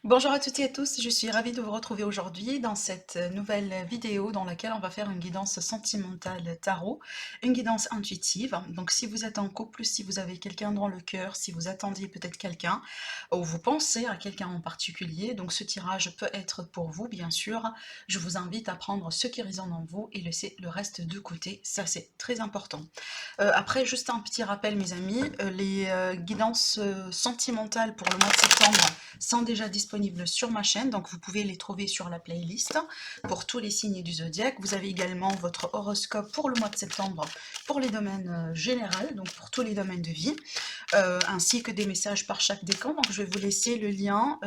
Bonjour à toutes et à tous, je suis ravie de vous retrouver aujourd'hui dans cette nouvelle vidéo dans laquelle on va faire une guidance sentimentale tarot, une guidance intuitive. Donc si vous êtes en couple, si vous avez quelqu'un dans le cœur, si vous attendiez peut-être quelqu'un, ou vous pensez à quelqu'un en particulier, donc ce tirage peut être pour vous bien sûr. Je vous invite à prendre ce qui résonne en vous et laisser le reste de côté, ça c'est très important. Après, juste un petit rappel, mes amis, les guidances sentimentales pour le mois de septembre sont déjà disponibles sur ma chaîne, donc vous pouvez les trouver sur la playlist pour tous les signes du zodiaque. Vous avez également votre horoscope pour le mois de septembre pour les domaines généraux, donc pour tous les domaines de vie, ainsi que des messages par chaque décan. Donc je vais vous laisser le lien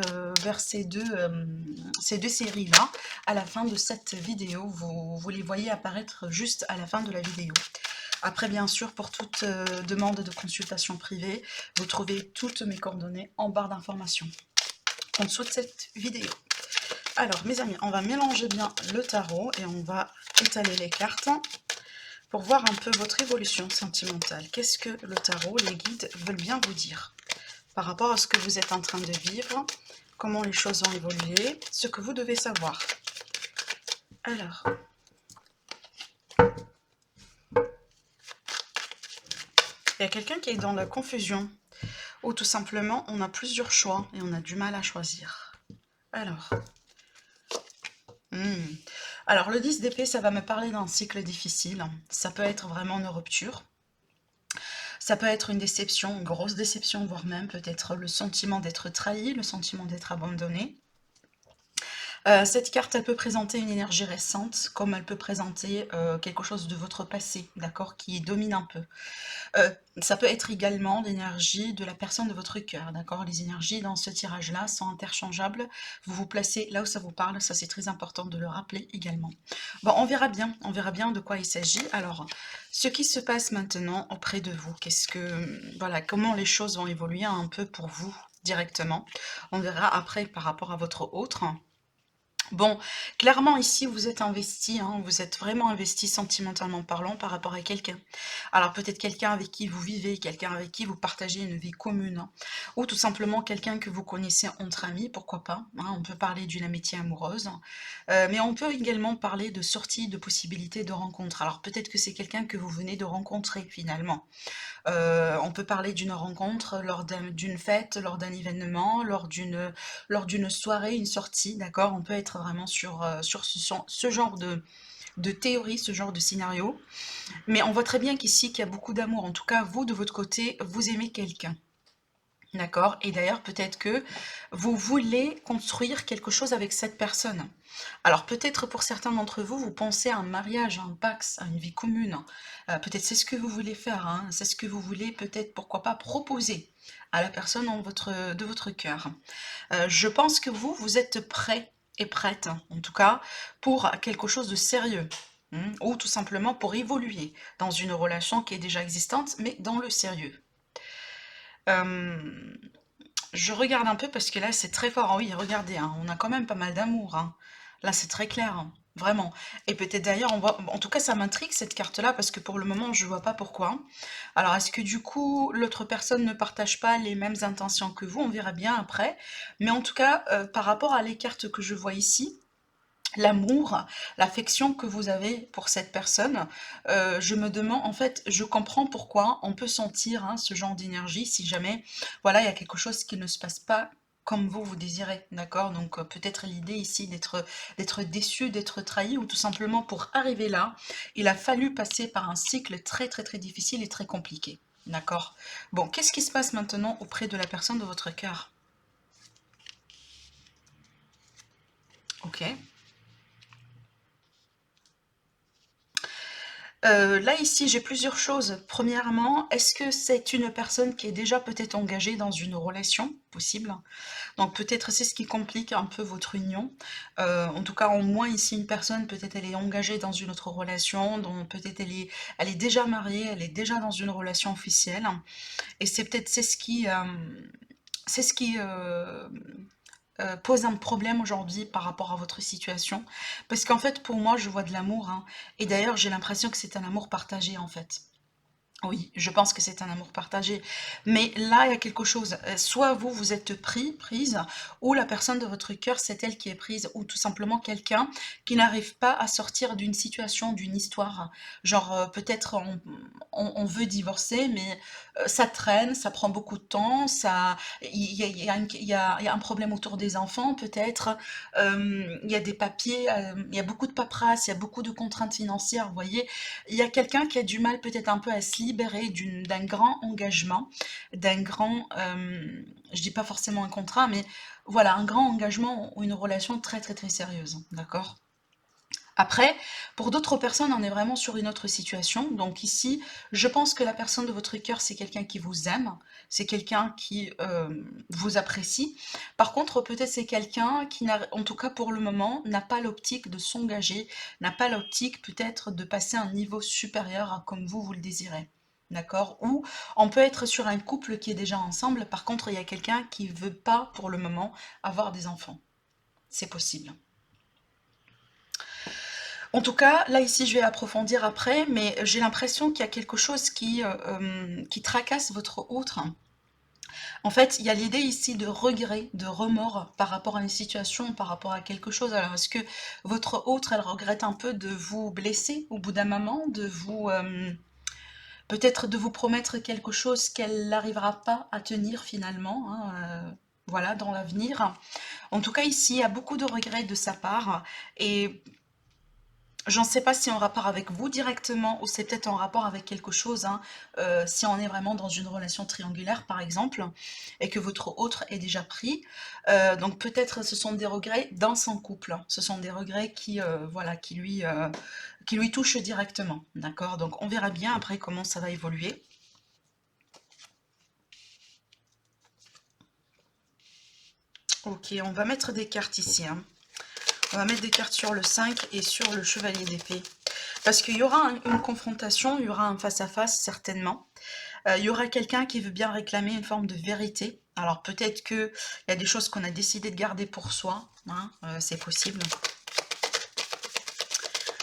vers ces deux séries-là à la fin de cette vidéo. Vous les voyez apparaître juste à la fin de la vidéo. Après, bien sûr, pour toute demande de consultation privée, vous trouvez toutes mes coordonnées en barre d'informations en dessous de cette vidéo. Alors, mes amis, on va mélanger bien le tarot et on va étaler les cartes pour voir un peu votre évolution sentimentale. Qu'est-ce que le tarot, les guides veulent bien vous dire par rapport à ce que vous êtes en train de vivre, comment les choses ont évolué, ce que vous devez savoir. Alors, il y a quelqu'un qui est dans la confusion, ou tout simplement, on a plusieurs choix et on a du mal à choisir. Alors, alors le 10 d'épée, ça va me parler d'un cycle difficile. Ça peut être vraiment une rupture. Ça peut être une déception, une grosse déception, voire même peut-être le sentiment d'être trahi, le sentiment d'être abandonné. Cette carte, elle peut présenter une énergie récente, comme elle peut présenter quelque chose de votre passé, d'accord, qui domine un peu. Ça peut être également l'énergie de la personne de votre cœur, d'accord. Les énergies dans ce tirage-là sont interchangeables. Vous vous placez là où ça vous parle, ça c'est très important de le rappeler également. Bon, on verra bien de quoi il s'agit. Alors, ce qui se passe maintenant auprès de vous, voilà, comment les choses vont évoluer un peu pour vous directement. On verra après par rapport à votre autre. Bon, clairement ici vous êtes investi, hein, vous êtes vraiment investi sentimentalement parlant par rapport à quelqu'un. Alors peut-être quelqu'un avec qui vous vivez, quelqu'un avec qui vous partagez une vie commune, hein, ou tout simplement quelqu'un que vous connaissez entre amis, pourquoi pas, hein, on peut parler d'une amitié amoureuse, mais on peut également parler de sortie, de possibilités de rencontre. Alors peut-être que c'est quelqu'un que vous venez de rencontrer finalement. On peut parler d'une rencontre lors d'une fête, lors d'un événement, lors d'une soirée, une sortie, d'accord. On peut être vraiment sur ce genre de théorie, ce genre de scénario. Mais on voit très bien qu'ici, qu'il y a beaucoup d'amour. En tout cas, vous, de votre côté, vous aimez quelqu'un. D'accord. Et d'ailleurs, peut-être que vous voulez construire quelque chose avec cette personne. Alors peut-être pour certains d'entre vous, vous pensez à un mariage, à un pax, à une vie commune. Peut-être c'est ce que vous voulez faire, hein, c'est ce que vous voulez peut-être, pourquoi pas, proposer à la personne de votre cœur. Je pense que vous êtes prêt et prête, en tout cas, pour quelque chose de sérieux. Ou tout simplement pour évoluer dans une relation qui est déjà existante, mais dans le sérieux. Euh, je regarde un peu parce que là, c'est très fort. Ah oui, regardez, hein, on a quand même pas mal d'amour, hein. Là, c'est très clair, hein, vraiment. Et peut-être d'ailleurs, on voit. En tout cas, ça m'intrigue cette carte-là parce que pour le moment, je vois pas pourquoi. Alors, est-ce que du coup, l'autre personne ne partage pas les mêmes intentions que vous? On verra bien après. Mais en tout cas, par rapport à les cartes que je vois ici, l'amour, l'affection que vous avez pour cette personne, je me demande, en fait, je comprends pourquoi on peut sentir hein, ce genre d'énergie si jamais, voilà, il y a quelque chose qui ne se passe pas comme vous désirez, d'accord? Donc peut-être l'idée ici d'être déçu, d'être trahi, ou tout simplement pour arriver là, il a fallu passer par un cycle très très très difficile et très compliqué, d'accord? Bon, qu'est-ce qui se passe maintenant auprès de la personne de votre cœur? Ok. Là, ici, j'ai plusieurs choses. Premièrement, est-ce que c'est une personne qui est déjà peut-être engagée dans une relation possible? Donc peut-être c'est ce qui complique un peu votre union. En tout cas, en moins ici, une personne, peut-être elle est engagée dans une autre relation, donc peut-être elle est déjà mariée, elle est déjà dans une relation officielle. Et c'est ce qui pose un problème aujourd'hui par rapport à votre situation. Parce qu'en fait, pour moi, je vois de l'amour, hein. Et d'ailleurs, j'ai l'impression que c'est un amour partagé, en fait. Oui, je pense que c'est un amour partagé. Mais là, il y a quelque chose. Soit vous, vous êtes prise, ou la personne de votre cœur, c'est elle qui est prise, ou tout simplement quelqu'un qui n'arrive pas à sortir d'une situation, d'une histoire. Genre, peut-être on veut divorcer, mais ça traîne, ça prend beaucoup de temps, il y a un problème autour des enfants, peut-être. Il y a des papiers, il y a beaucoup de paperasse, il y a beaucoup de contraintes financières, vous voyez. Il y a quelqu'un qui a du mal peut-être un peu à se libérer d'un grand engagement, d'un grand, je dis pas forcément un contrat, mais voilà, un grand engagement ou une relation très très très sérieuse, d'accord? Après, pour d'autres personnes, on est vraiment sur une autre situation. Donc ici, je pense que la personne de votre cœur, c'est quelqu'un qui vous aime, c'est quelqu'un qui vous apprécie. Par contre, peut-être c'est quelqu'un qui, en tout cas pour le moment, n'a pas l'optique de s'engager, n'a pas l'optique peut-être de passer à un niveau supérieur à comme vous le désirez. D'accord? Ou on peut être sur un couple qui est déjà ensemble, par contre, il y a quelqu'un qui veut pas pour le moment avoir des enfants. C'est possible. En tout cas, là ici, je vais approfondir après, mais j'ai l'impression qu'il y a quelque chose qui tracasse votre autre. En fait, il y a l'idée ici de regret, de remords par rapport à une situation, par rapport à quelque chose. Alors, est-ce que votre autre, elle regrette un peu de vous blesser au bout d'un moment, de vous, peut-être de vous promettre quelque chose qu'elle n'arrivera pas à tenir finalement, hein, voilà, dans l'avenir. En tout cas, ici, il y a beaucoup de regrets de sa part et j'en sais pas si en rapport avec vous directement ou c'est peut-être en rapport avec quelque chose, hein, si on est vraiment dans une relation triangulaire par exemple, et que votre autre est déjà pris. Donc peut-être ce sont des regrets dans son couple, hein. Ce sont des regrets qui, voilà, qui lui touchent directement. D'accord? Donc on verra bien après comment ça va évoluer. Ok, on va mettre des cartes ici, hein. On va mettre des cartes sur le 5 et sur le chevalier d'épée. Parce qu'il y aura une confrontation, il y aura un face-à-face certainement. Il y aura quelqu'un qui veut bien réclamer une forme de vérité. Alors peut-être qu'il y a des choses qu'on a décidé de garder pour soi, hein, c'est possible.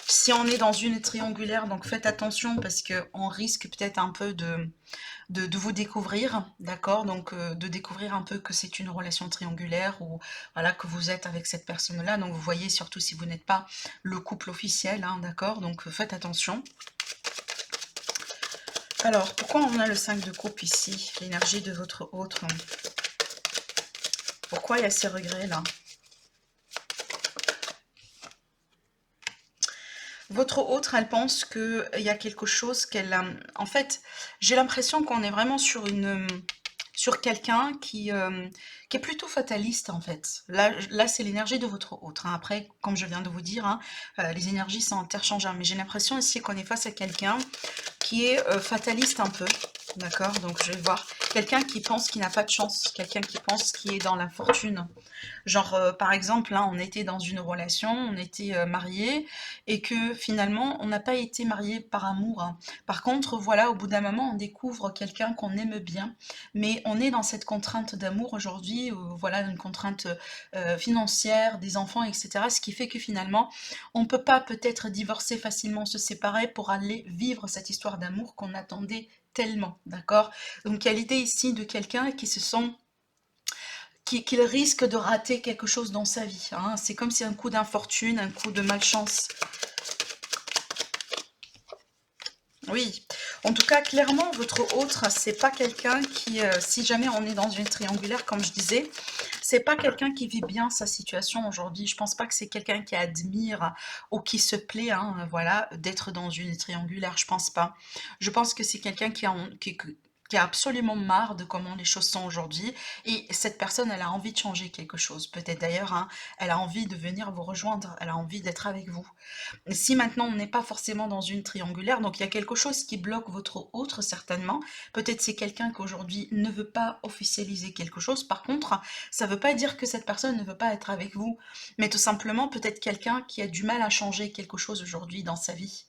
Si on est dans une triangulaire, donc faites attention parce qu'on risque peut-être un peu de vous découvrir, d'accord? Donc de découvrir un peu que c'est une relation triangulaire ou voilà que vous êtes avec cette personne-là. Donc vous voyez surtout si vous n'êtes pas le couple officiel, hein, d'accord? Donc faites attention. Alors, pourquoi on a le 5 de coupe ici? L'énergie de votre autre. Pourquoi il y a ces regrets là? Votre autre, elle pense qu'il y a quelque chose qu'elle a... En fait, j'ai l'impression qu'on est vraiment sur sur quelqu'un qui est plutôt fataliste en fait. Là c'est l'énergie de votre autre, hein. Après, comme je viens de vous dire, hein, les énergies sont interchangeables. Mais j'ai l'impression ici qu'on est face à quelqu'un qui est fataliste un peu. D'accord? Donc je vais voir. Quelqu'un qui pense qu'il n'a pas de chance. Quelqu'un qui pense qu'il est dans la fortune. Genre, par exemple, là, on était dans une relation, on était mariés, et que finalement, on n'a pas été mariés par amour, hein. Par contre, voilà, au bout d'un moment, on découvre quelqu'un qu'on aime bien, mais on est dans cette contrainte d'amour aujourd'hui, voilà, une contrainte financière, des enfants, etc. Ce qui fait que finalement, on ne peut pas peut-être divorcer facilement, se séparer pour aller vivre cette histoire d'amour qu'on attendait tellement, d'accord? Donc, il y a l'idée ici de quelqu'un qui se sent qu'il risque de rater quelque chose dans sa vie, hein. C'est comme si un coup d'infortune, un coup de malchance. Oui, en tout cas, clairement, votre autre, c'est pas quelqu'un qui, si jamais on est dans une triangulaire, comme je disais, c'est pas quelqu'un qui vit bien sa situation aujourd'hui. Je pense pas que c'est quelqu'un qui admire ou qui se plaît, hein, voilà, d'être dans une triangulaire. Je pense pas. Je pense que c'est quelqu'un qui a absolument marre de comment les choses sont aujourd'hui. Et cette personne, elle a envie de changer quelque chose. Peut-être d'ailleurs, hein, elle a envie de venir vous rejoindre. Elle a envie d'être avec vous. Si maintenant on n'est pas forcément dans une triangulaire, donc il y a quelque chose qui bloque votre autre certainement. Peut-être c'est quelqu'un qui aujourd'hui ne veut pas officialiser quelque chose. Par contre, ça ne veut pas dire que cette personne ne veut pas être avec vous, mais tout simplement peut-être quelqu'un qui a du mal à changer quelque chose aujourd'hui dans sa vie.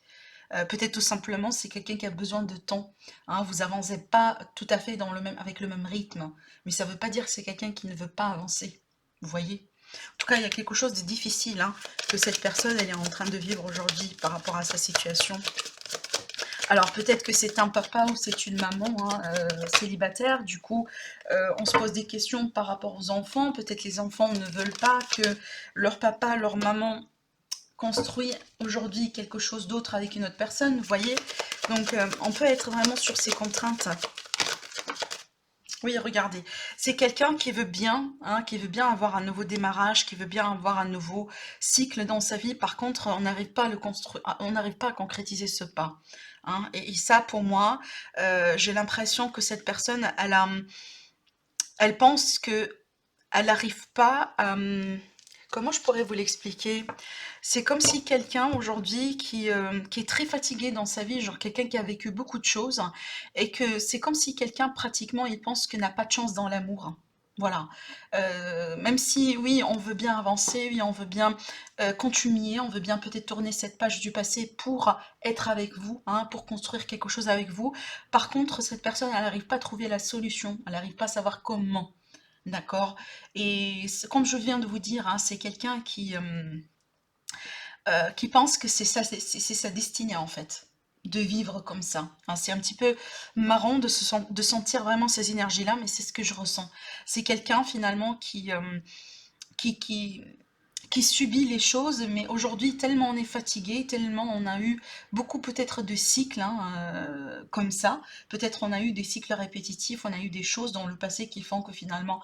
Peut-être tout simplement c'est quelqu'un qui a besoin de temps, hein. Vous avancez pas tout à fait avec le même rythme, mais ça ne veut pas dire que c'est quelqu'un qui ne veut pas avancer. Vous voyez? En tout cas, il y a quelque chose de difficile, hein, que cette personne elle est en train de vivre aujourd'hui par rapport à sa situation. Alors peut-être que c'est un papa ou c'est une maman hein, célibataire, du coup on se pose des questions par rapport aux enfants, peut-être les enfants ne veulent pas que leur papa, leur maman construit aujourd'hui quelque chose d'autre avec une autre personne, vous voyez. Donc on peut être vraiment sur ces contraintes. Oui, regardez, c'est quelqu'un qui veut bien, hein, qui veut bien avoir un nouveau démarrage, qui veut bien avoir un nouveau cycle dans sa vie. Par contre, on n'arrive pas à le construire, on n'arrive pas à concrétiser ce pas. Hein. Et ça, pour moi, j'ai l'impression que cette personne, elle pense que elle n'arrive pas à... Comment je pourrais vous l'expliquer? C'est comme si quelqu'un aujourd'hui qui est très fatigué dans sa vie, genre quelqu'un qui a vécu beaucoup de choses, et que c'est comme si quelqu'un pratiquement il pense qu'il n'a pas de chance dans l'amour. Voilà. Même si oui, on veut bien avancer, oui, on veut bien continuer, on veut bien peut-être tourner cette page du passé pour être avec vous, hein, pour construire quelque chose avec vous. Par contre, cette personne, elle n'arrive pas à trouver la solution, elle n'arrive pas à savoir comment. D'accord? Et comme je viens de vous dire, hein, c'est quelqu'un qui pense que c'est ça, c'est sa destinée en fait, de vivre comme ça. Hein, c'est un petit peu marrant de sentir vraiment ces énergies-là, mais c'est ce que je ressens. C'est quelqu'un finalement qui, qui, qui subit les choses, mais aujourd'hui, tellement on est fatigué, tellement on a eu beaucoup peut-être de cycles hein, comme ça, peut-être on a eu des cycles répétitifs, on a eu des choses dans le passé qui font que finalement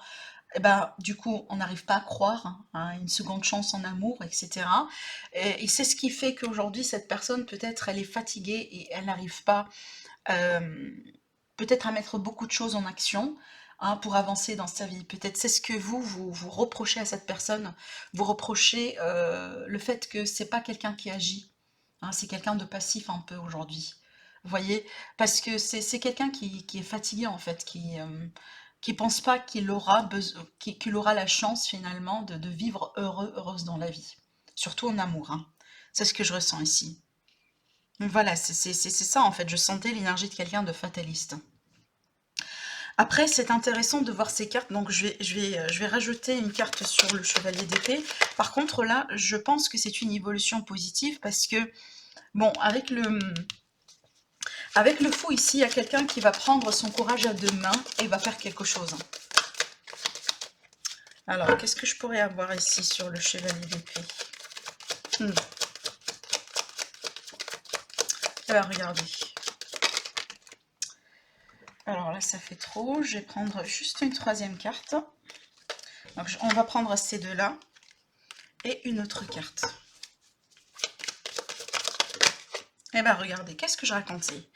eh ben, du coup, on n'arrive pas à croire hein, à une seconde chance en amour, etc. Et c'est ce qui fait qu'aujourd'hui, cette personne, peut-être, elle est fatiguée et elle n'arrive pas euh, peut-être à mettre beaucoup de choses en action hein, pour avancer dans sa vie. Peut-être c'est ce que vous reprochez à cette personne. Vous reprochez le fait que c'est pas quelqu'un qui agit. Hein, c'est quelqu'un de passif un peu aujourd'hui. Vous voyez? Parce que c'est quelqu'un qui est fatigué en fait, qui pense pas qu'il aura, qu'il aura la chance finalement de vivre heureux, heureuse dans la vie. Surtout en amour. Hein. C'est ce que je ressens ici. Voilà, c'est ça en fait. Je sentais l'énergie de quelqu'un de fataliste. Après, c'est intéressant de voir ces cartes. Donc, je vais rajouter une carte sur le chevalier d'épée. Par contre, là, je pense que c'est une évolution positive parce que, bon, avec le fou ici, il y a quelqu'un qui va prendre son courage à deux mains et va faire quelque chose. Alors, qu'est-ce que je pourrais avoir ici sur le chevalier d'épée Alors, regardez. Alors là, ça fait trop. Je vais prendre juste une troisième carte. Donc, on va prendre ces deux-là. Et une autre carte. Eh bien, regardez, qu'est-ce que je racontais?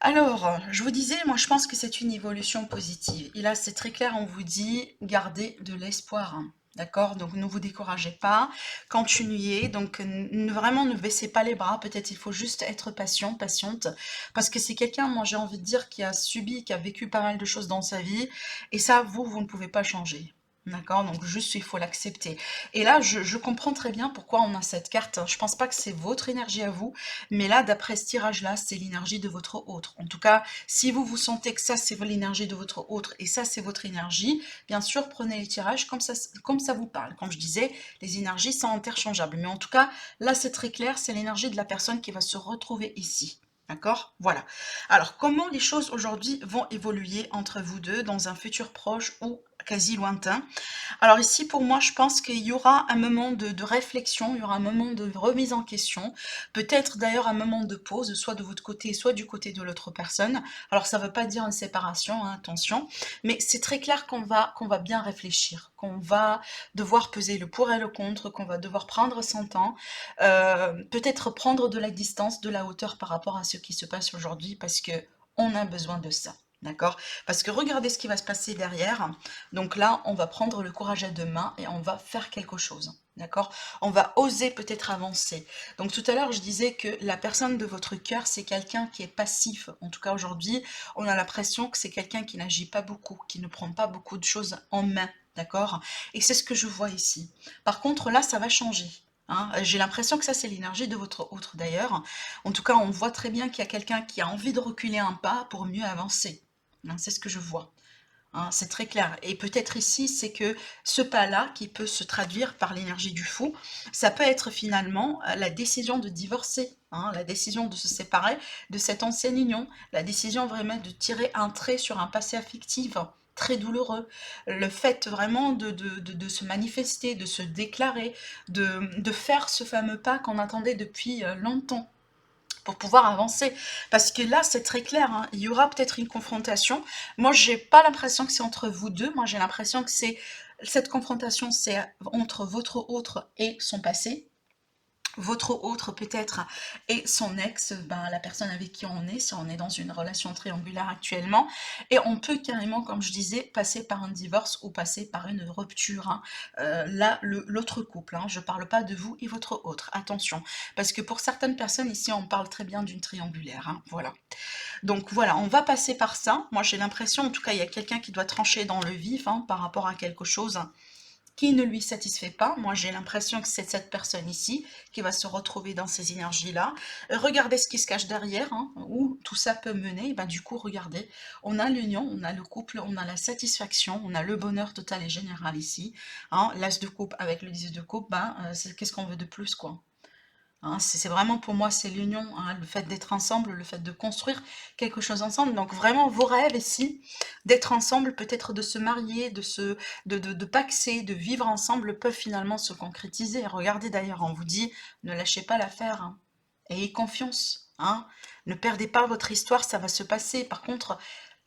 Alors, je vous disais, moi je pense que c'est une évolution positive. Et là, c'est très clair, on vous dit, gardez de l'espoir. Hein. D'accord? Donc ne vous découragez pas, continuez, donc vraiment ne baissez pas les bras, peut-être il faut juste être patient, patiente, parce que c'est quelqu'un, moi j'ai envie de dire, qui a subi, qui a vécu pas mal de choses dans sa vie, et ça, vous ne pouvez pas changer. D'accord? Donc juste, il faut l'accepter. Et là, je comprends très bien pourquoi on a cette carte. Je pense pas que c'est votre énergie à vous, mais là, d'après ce tirage-là, c'est l'énergie de votre autre. En tout cas, si vous vous sentez que ça, c'est l'énergie de votre autre et ça, c'est votre énergie, bien sûr, prenez les tirages comme ça vous parle. Comme je disais, les énergies sont interchangeables. Mais en tout cas, là, c'est très clair, c'est l'énergie de la personne qui va se retrouver ici. D'accord? Voilà. Alors, comment les choses aujourd'hui vont évoluer entre vous deux dans un futur proche ou quasi lointain? Alors ici, pour moi, je pense qu'il y aura un moment de réflexion, il y aura un moment de remise en question, peut-être d'ailleurs un moment de pause, soit de votre côté, soit du côté de l'autre personne. Alors ça ne veut pas dire une séparation, hein, attention, mais c'est très clair qu'on va bien réfléchir, qu'on va devoir peser le pour et le contre, qu'on va devoir prendre son temps, peut-être prendre de la distance, de la hauteur par rapport à ce qui se passe aujourd'hui, parce que on a besoin de ça. D'accord? Parce que regardez ce qui va se passer derrière. Donc là, on va prendre le courage à deux mains et on va faire quelque chose. D'accord? On va oser peut-être avancer. Donc tout à l'heure, je disais que la personne de votre cœur, c'est quelqu'un qui est passif. En tout cas, aujourd'hui, on a l'impression que c'est quelqu'un qui n'agit pas beaucoup, qui ne prend pas beaucoup de choses en main. D'accord? Et c'est ce que je vois ici. Par contre, là, ça va changer. Hein, j'ai l'impression que ça, c'est l'énergie de votre autre d'ailleurs. En tout cas, on voit très bien qu'il y a quelqu'un qui a envie de reculer un pas pour mieux avancer. Hein, c'est ce que je vois. Hein, c'est très clair. Et peut-être ici, c'est que ce pas-là, qui peut se traduire par l'énergie du fou, ça peut être finalement la décision de divorcer. hein, la décision de se séparer de cette ancienne union, la décision vraiment de tirer un trait sur un passé affectif très douloureux, le fait vraiment de se manifester, de se déclarer, de faire ce fameux pas qu'on attendait depuis longtemps pour pouvoir avancer. Parce que là, c'est très clair, hein, il y aura peut-être une confrontation. Moi, j'ai pas l'impression que c'est entre vous deux. Moi, j'ai l'impression que c'est cette confrontation, c'est entre votre autre et son passé. Votre autre peut-être et son ex, ben, la personne avec qui on est, si on est dans une relation triangulaire actuellement, et on peut carrément, comme je disais, passer par un divorce ou passer par une rupture, hein. Là, l'autre couple, hein, je parle pas de vous et votre autre, attention, parce que pour certaines personnes ici, on parle très bien d'une triangulaire, hein, voilà. Donc voilà, on va passer par ça. Moi, j'ai l'impression, en tout cas, il y a quelqu'un qui doit trancher dans le vif, hein, par rapport à quelque chose qui ne lui satisfait pas. Moi, j'ai l'impression que c'est cette personne ici qui va se retrouver dans ces énergies-là. Regardez ce qui se cache derrière, hein, où tout ça peut mener. Et ben, du coup, regardez, on a l'union, on a le couple, on a la satisfaction, on a le bonheur total et général ici. Hein, l'as de coupe avec le 10 de coupe, ben, qu'est-ce qu'on veut de plus, quoi? Hein, c'est vraiment pour moi, c'est l'union, hein, le fait d'être ensemble, le fait de construire quelque chose ensemble. Donc vraiment, vos rêves ici, d'être ensemble, peut-être de se marier, de paxer, de vivre ensemble, peuvent finalement se concrétiser. Regardez d'ailleurs, on vous dit, ne lâchez pas l'affaire, hein. Ayez confiance, hein. Ne perdez pas votre histoire, ça va se passer. Par contre,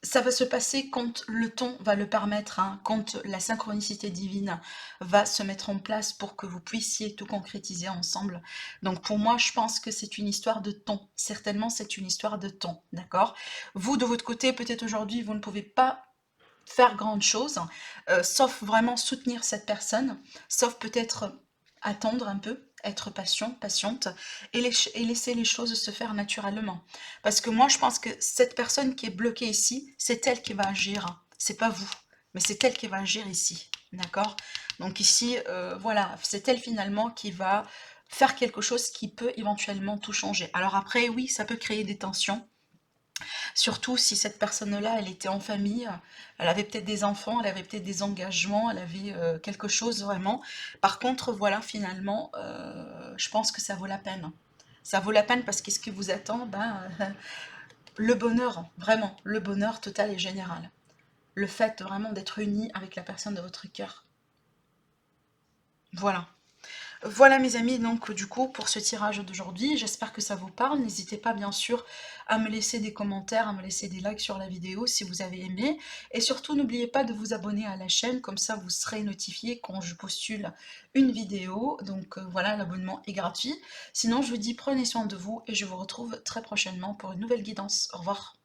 ça va se passer quand le ton va le permettre, hein, quand la synchronicité divine va se mettre en place pour que vous puissiez tout concrétiser ensemble. Donc pour moi, je pense que c'est une histoire de ton. Certainement, c'est une histoire de ton, d'accord? Vous, de votre côté, peut-être aujourd'hui, vous ne pouvez pas faire grande chose, sauf vraiment soutenir cette personne, sauf peut-être attendre un peu, être patient, patiente, et laisser les choses se faire naturellement. Parce que moi, je pense que cette personne qui est bloquée ici, c'est elle qui va agir, c'est pas vous, mais c'est elle qui va agir ici, d'accord? Donc ici, voilà, c'est elle finalement qui va faire quelque chose qui peut éventuellement tout changer. Alors après, oui, ça peut créer des tensions, surtout si cette personne-là, elle était en famille, elle avait peut-être des enfants, elle avait peut-être des engagements, elle avait quelque chose vraiment. Par contre, voilà, finalement, je pense que ça vaut la peine. Ça vaut la peine parce que ce qui vous attend, ben, le bonheur, vraiment, le bonheur total et général. Le fait vraiment d'être uni avec la personne de votre cœur. Voilà. Voilà mes amis, donc du coup pour ce tirage d'aujourd'hui, j'espère que ça vous parle. N'hésitez pas bien sûr à me laisser des commentaires, à me laisser des likes sur la vidéo si vous avez aimé. Et surtout n'oubliez pas de vous abonner à la chaîne, comme ça vous serez notifié quand je postule une vidéo. Donc voilà, l'abonnement est gratuit. Sinon je vous dis prenez soin de vous et je vous retrouve très prochainement pour une nouvelle guidance. Au revoir.